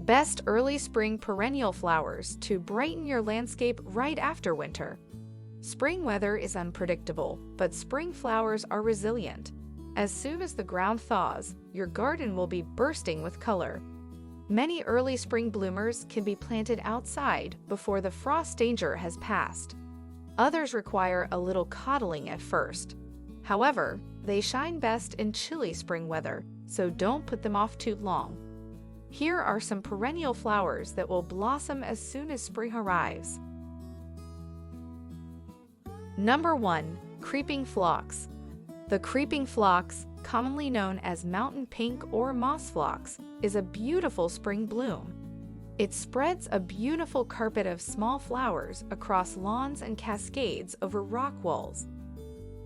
Best early spring perennial flowers to brighten your landscape right after winter. Spring weather is unpredictable, but spring flowers are resilient. As soon as the ground thaws, your garden will be bursting with color. Many early spring bloomers can be planted outside before the frost danger has passed. Others require a little coddling at first. However, they shine best in chilly spring weather, so don't put them off too long. Here are some perennial flowers that will blossom as soon as spring arrives. Number 1. Creeping Phlox. The creeping phlox, commonly known as mountain pink or moss phlox, is a beautiful spring bloom. It spreads a beautiful carpet of small flowers across lawns and cascades over rock walls.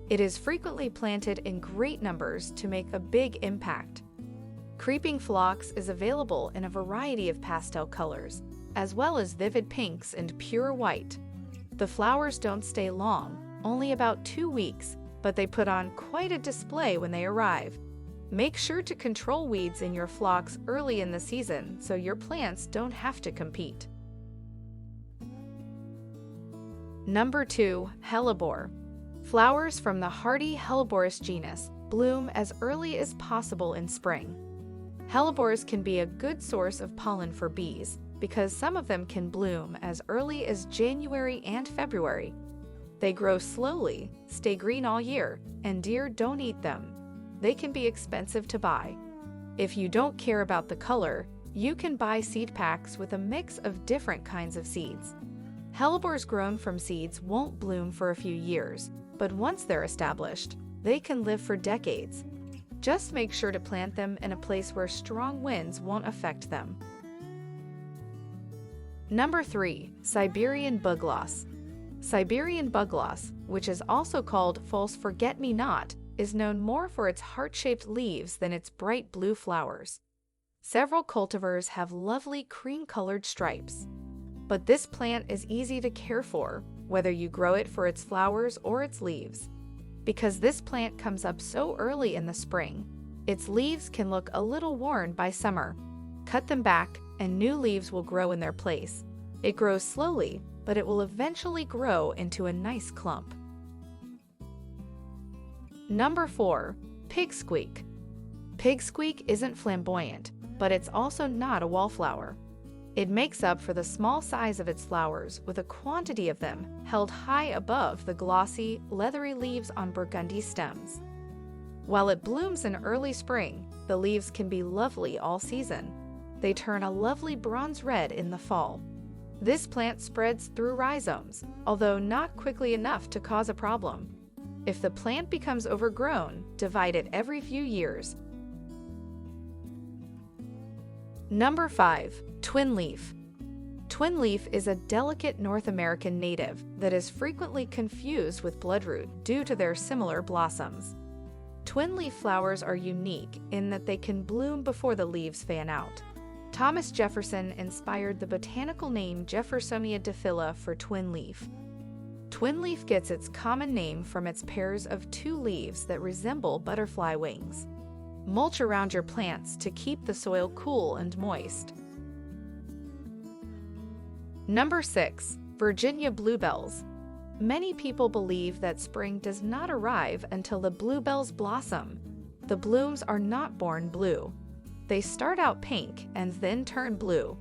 It is frequently planted in great numbers to make a big impact. Creeping phlox is available in a variety of pastel colors, as well as vivid pinks and pure white. The flowers don't stay long, only about 2 weeks, but they put on quite a display when they arrive. Make sure to control weeds in your phlox early in the season so your plants don't have to compete. Number 2. Hellebore. Flowers from the hardy Helleborus genus bloom as early as possible in spring. Hellebores can be a good source of pollen for bees because some of them can bloom as early as January and February. They grow slowly, stay green all year, and deer don't eat them. They can be expensive to buy. If you don't care about the color, you can buy seed packs with a mix of different kinds of seeds. Hellebores grown from seeds won't bloom for a few years, but once they're established, they can live for decades. Just make sure to plant them in a place where strong winds won't affect them. Number 3. Siberian Bugloss. Siberian Bugloss, which is also called false forget-me-not, is known more for its heart-shaped leaves than its bright blue flowers. Several cultivars have lovely cream-colored stripes. But this plant is easy to care for, whether you grow it for its flowers or its leaves. Because this plant comes up so early in the spring, its leaves can look a little worn by summer. Cut them back, and new leaves will grow in their place. It grows slowly, but it will eventually grow into a nice clump. Number 4. Pigsqueak. Pigsqueak isn't flamboyant, but it's also not a wallflower. It makes up for the small size of its flowers with a quantity of them held high above the glossy, leathery leaves on burgundy stems. While it blooms in early spring, the leaves can be lovely all season. They turn a lovely bronze red in the fall. This plant spreads through rhizomes, although not quickly enough to cause a problem. If the plant becomes overgrown, divide it every few years. Number 5. Twinleaf. Twinleaf is a delicate North American native that is frequently confused with bloodroot due to their similar blossoms. Twinleaf flowers are unique in that they can bloom before the leaves fan out. Thomas Jefferson inspired the botanical name Jeffersonia Diphylla for twinleaf. Twinleaf gets its common name from its pairs of 2 leaves that resemble butterfly wings. Mulch around your plants to keep the soil cool and moist. Number 6. Virginia Bluebells. Many people believe that spring does not arrive until the bluebells blossom. The blooms are not born blue. They start out pink and then turn blue,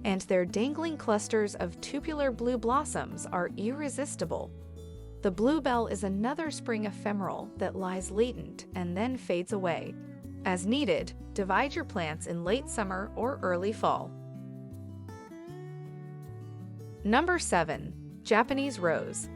and their dangling clusters of tubular blue blossoms are irresistible. The bluebell is another spring ephemeral that lies latent and then fades away. As needed, divide your plants in late summer or early fall. Number 7. Japanese Rose.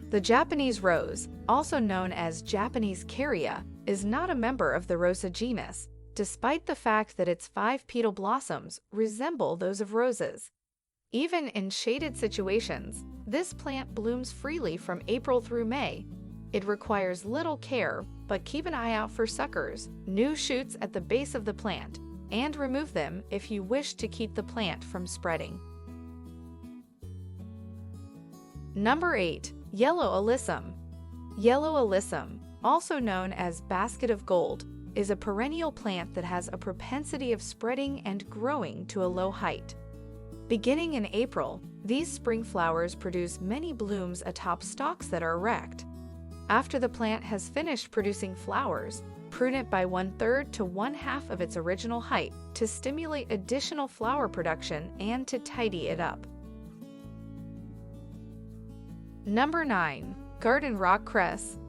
The Japanese rose, also known as Japanese Kerria, is not a member of the Rosa genus, despite the fact that its 5-petal blossoms resemble those of roses. Even in shaded situations, this plant blooms freely from April through May. It requires little care, but keep an eye out for suckers, new shoots at the base of the plant, and remove them if you wish to keep the plant from spreading. Number 8. Yellow Alyssum. Yellow Alyssum, also known as basket of gold, is a perennial plant that has a propensity of spreading and growing to a low height. Beginning in April, these spring flowers produce many blooms atop stalks that are erect. After the plant has finished producing flowers, prune it by 1/3 to 1/2 of its original height to stimulate additional flower production and to tidy it up. Number 9. Garden Rock Cress.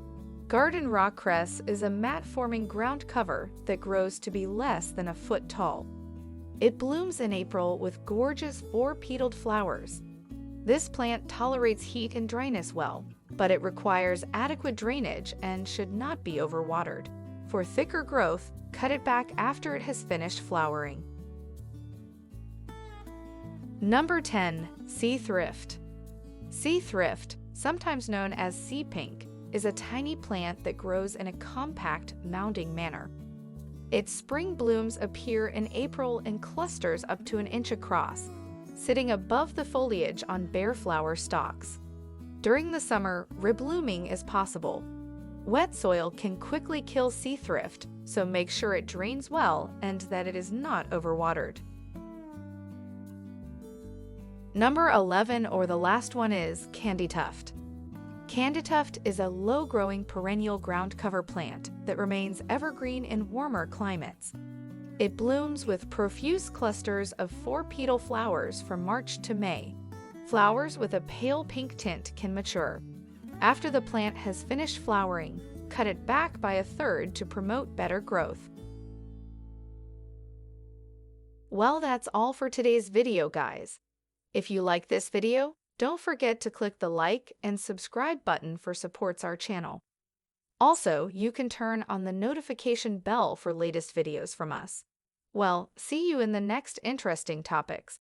Garden Rock Cress is a mat-forming ground cover that grows to be less than a foot tall. It blooms in April with gorgeous 4-petaled flowers. This plant tolerates heat and dryness well, but it requires adequate drainage and should not be overwatered. For thicker growth, cut it back after it has finished flowering. Number 10. Sea Thrift. Sea Thrift, sometimes known as sea pink, is a tiny plant that grows in a compact, mounding manner. Its spring blooms appear in April in clusters up to 1 inch across, sitting above the foliage on bare flower stalks. During the summer, reblooming is possible. Wet soil can quickly kill sea thrift, so make sure it drains well and that it is not overwatered. Number 11, or the last one, is Candytuft. Candytuft is a low-growing perennial ground cover plant that remains evergreen in warmer climates. It blooms with profuse clusters of 4-petal flowers from March to May. Flowers with a pale pink tint can mature. After the plant has finished flowering, cut it back by 1/3 to promote better growth. Well, that's all for today's video, guys. If you like this video, don't forget to click the like and subscribe button for supports our channel. Also, you can turn on the notification bell for latest videos from us. Well, see you in the next interesting topics.